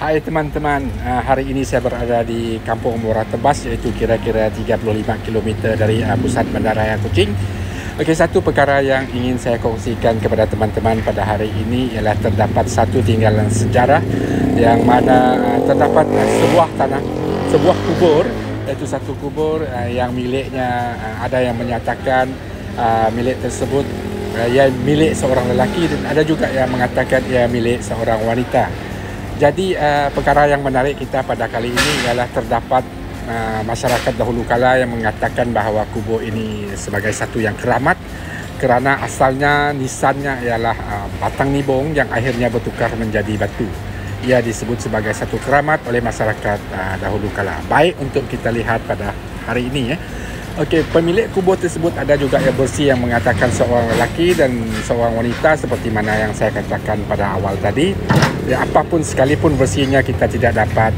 Hai teman-teman, hari ini saya berada di Kampung Muara Tebas, iaitu kira-kira 35 km dari pusat Bandaraya Kuching. Okey, satu perkara yang ingin saya kongsikan kepada teman-teman pada hari ini ialah terdapat satu tinggalan sejarah yang mana terdapat sebuah tanah, sebuah kubur, iaitu satu kubur yang miliknya, ada yang menyatakan milik tersebut ia milik seorang lelaki dan ada juga yang mengatakan ia milik seorang wanita. Jadi perkara yang menarik kita pada kali ini ialah terdapat masyarakat dahulu kala yang mengatakan bahawa kubur ini sebagai satu yang keramat kerana asalnya nisannya ialah batang nibong yang akhirnya bertukar menjadi batu. Ia disebut sebagai satu keramat oleh masyarakat dahulu kala. Baik untuk kita lihat pada hari ini ya. Okey, pemilik kubur tersebut ada juga yang versi yang mengatakan seorang lelaki dan seorang wanita seperti mana yang saya katakan pada awal tadi. Ya, apapun sekalipun versinya kita tidak dapat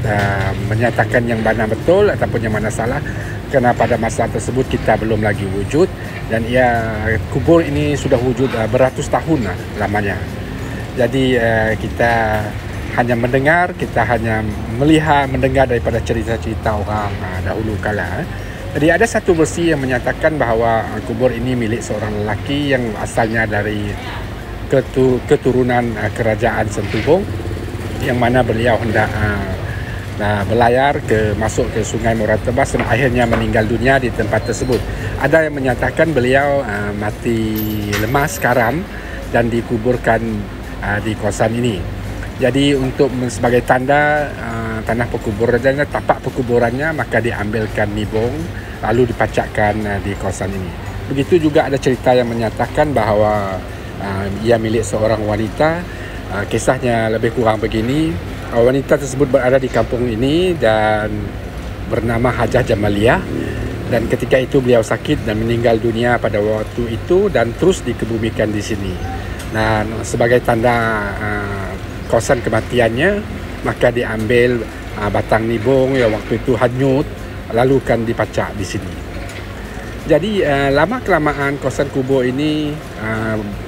menyatakan yang mana betul ataupun yang mana salah kerana pada masa tersebut kita belum lagi wujud dan kubur ini sudah wujud beratus tahun lamanya. Jadi kita hanya mendengar, kita hanya mendengar daripada cerita-cerita orang dahulu kala. Jadi ada satu versi yang menyatakan bahawa kubur ini milik seorang lelaki yang asalnya dari keturunan kerajaan Sentubong, yang mana beliau hendak berlayar masuk ke Sungai Muara Tebas dan akhirnya meninggal dunia di tempat tersebut. Ada yang menyatakan beliau mati lemas karam dan dikuburkan di kawasan ini. Jadi untuk sebagai tanda tanah perkuburannya, tapak perkuburannya, maka diambilkan nibong lalu dipacakkan di kawasan ini. Begitu juga ada cerita yang menyatakan bahawa ia milik seorang wanita. Kisahnya lebih kurang begini. Wanita tersebut berada di kampung ini dan bernama Hajah Jamaliah, dan ketika itu beliau sakit dan meninggal dunia pada waktu itu dan terus dikebumikan di sini. Dan sebagai tanda kawasan kematiannya, maka diambil batang nibong yang waktu itu hanyut lalu kan dipacak di sini. Jadi lama kelamaan kawasan kubur ini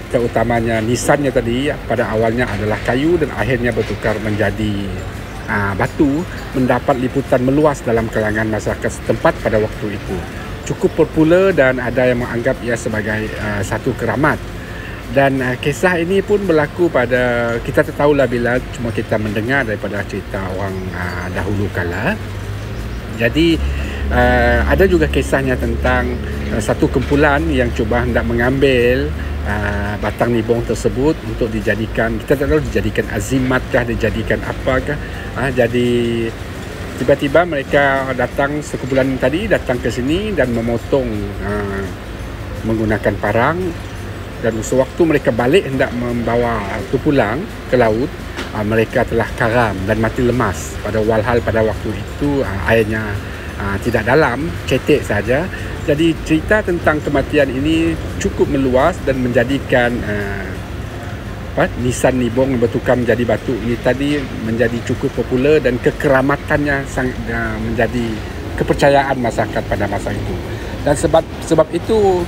terutamanya nisannya tadi pada awalnya adalah kayu dan akhirnya bertukar menjadi batu, mendapat liputan meluas dalam kalangan masyarakat setempat pada waktu itu. Cukup popular dan ada yang menganggap ia sebagai satu keramat. Dan kisah ini pun berlaku pada, kita tahulah bila cuma kita mendengar daripada cerita orang dahulu kala. Jadi ada juga kisahnya tentang satu kumpulan yang cuba hendak mengambil batang nibong tersebut untuk dijadikan, kita tak tahu dijadikan azimatkah, dijadikan apakah. Jadi tiba-tiba mereka datang, sekumpulan tadi datang ke sini dan memotong menggunakan parang. Dan sewaktu mereka balik hendak membawa itu pulang ke laut, mereka telah karam dan mati lemas. Pada walhal pada waktu itu airnya tidak dalam, cetek saja. Jadi cerita tentang kematian ini cukup meluas dan menjadikan nisan nibong bertukar menjadi batu ini tadi menjadi cukup popular dan kekeramatannya menjadi kepercayaan masyarakat pada masa itu. Dan sebab itu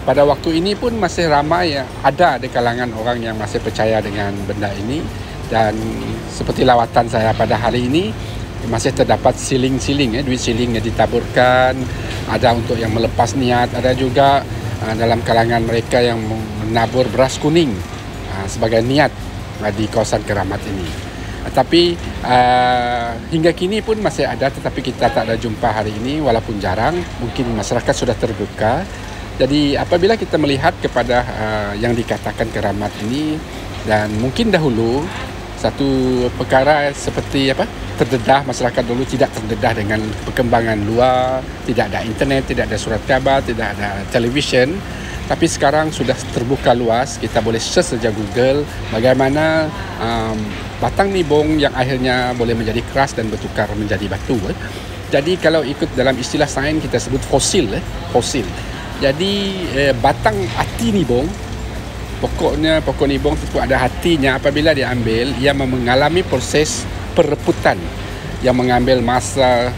pada waktu ini pun masih ramai ada di kalangan orang yang masih percaya dengan benda ini. Dan seperti lawatan saya pada hari ini, masih terdapat siling-siling, duit siling yang ditaburkan, ada untuk yang melepas niat, ada juga dalam kalangan mereka yang menabur beras kuning sebagai niat di kawasan keramat ini. Tapi hingga kini pun masih ada, tetapi kita tak ada jumpa hari ini walaupun jarang. Mungkin masyarakat sudah terbuka. Jadi apabila kita melihat kepada yang dikatakan keramat ini, dan mungkin dahulu satu perkara seperti terdedah, masyarakat dulu tidak terdedah dengan perkembangan luar, tidak ada internet, tidak ada surat khabar, tidak ada televisyen. Tapi sekarang sudah terbuka luas, kita boleh search saja Google bagaimana batang nibong yang akhirnya boleh menjadi keras dan bertukar menjadi batu. Jadi kalau ikut dalam istilah sains kita sebut fosil. Jadi batang hati nibong, pokok nibong itu ada hatinya. Apabila diambil, ia mengalami proses pereputan yang mengambil masa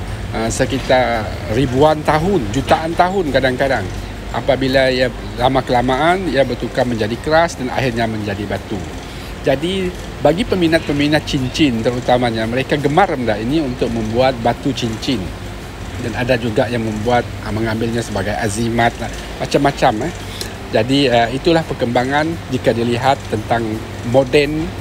sekitar ribuan tahun, jutaan tahun kadang-kadang. Apabila lama kelamaan ia bertukar menjadi keras dan akhirnya menjadi batu. Jadi bagi peminat-peminat cincin terutamanya, mereka gemar benda ini untuk membuat batu cincin. Dan ada juga yang membuat mengambilnya sebagai azimat macam-macam. Jadi itulah perkembangan jika dilihat tentang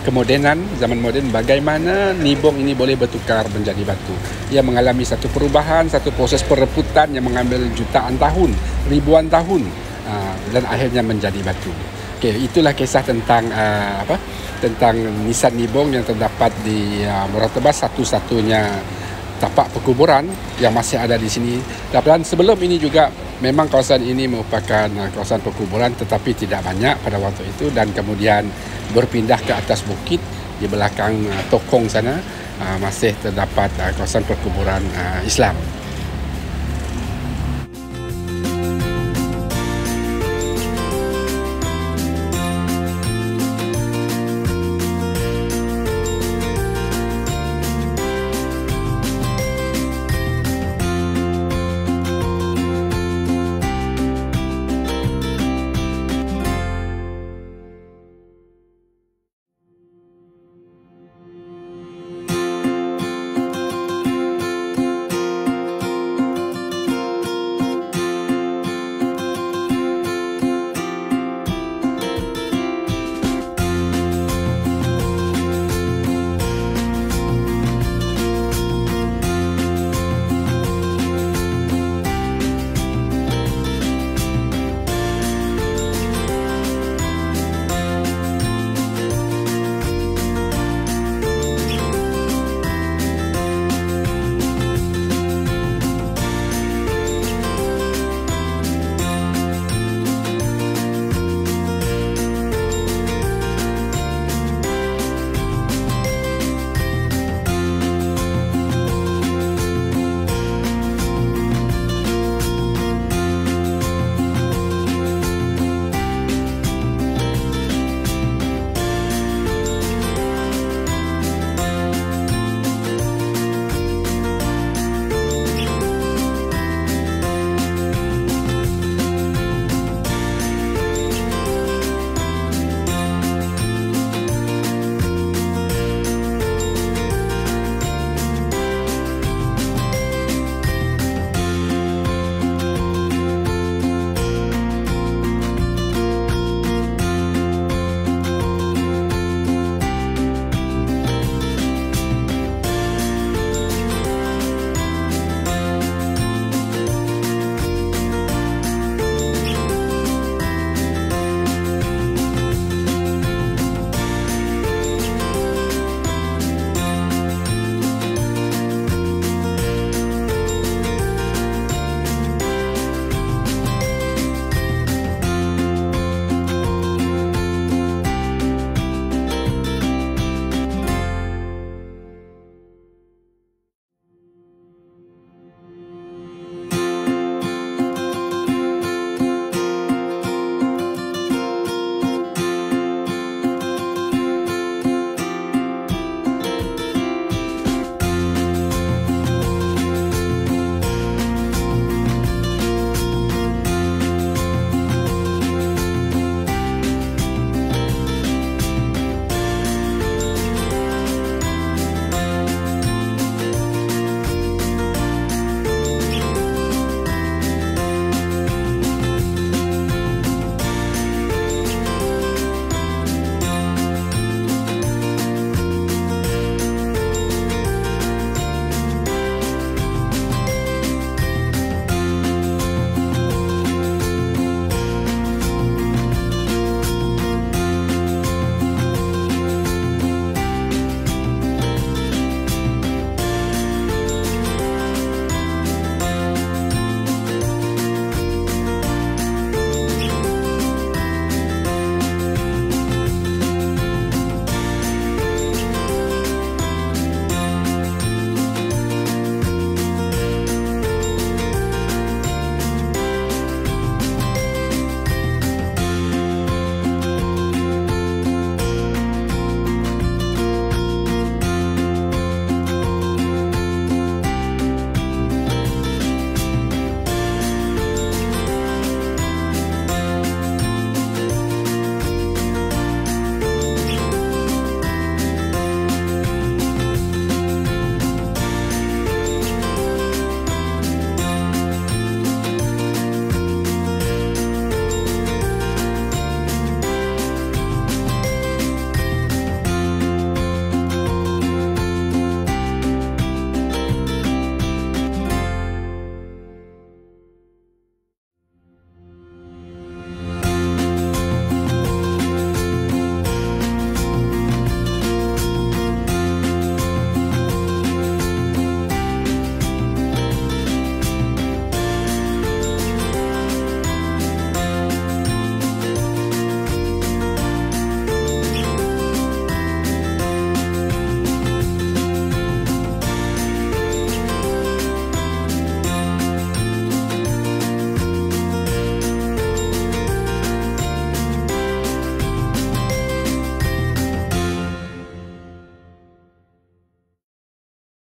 kemodenan zaman moden, bagaimana nibong ini boleh bertukar menjadi batu. Ia mengalami satu perubahan, satu proses perebutan yang mengambil jutaan tahun, ribuan tahun, dan akhirnya menjadi batu. Okey, itulah kisah tentang tentang nisan nibong yang terdapat di Muara Tebas, satu-satunya tapak perkuburan yang masih ada di sini. Dan sebelum ini juga memang kawasan ini merupakan kawasan perkuburan, tetapi tidak banyak pada waktu itu, dan kemudian berpindah ke atas bukit di belakang Tokong sana masih terdapat kawasan perkuburan Islam.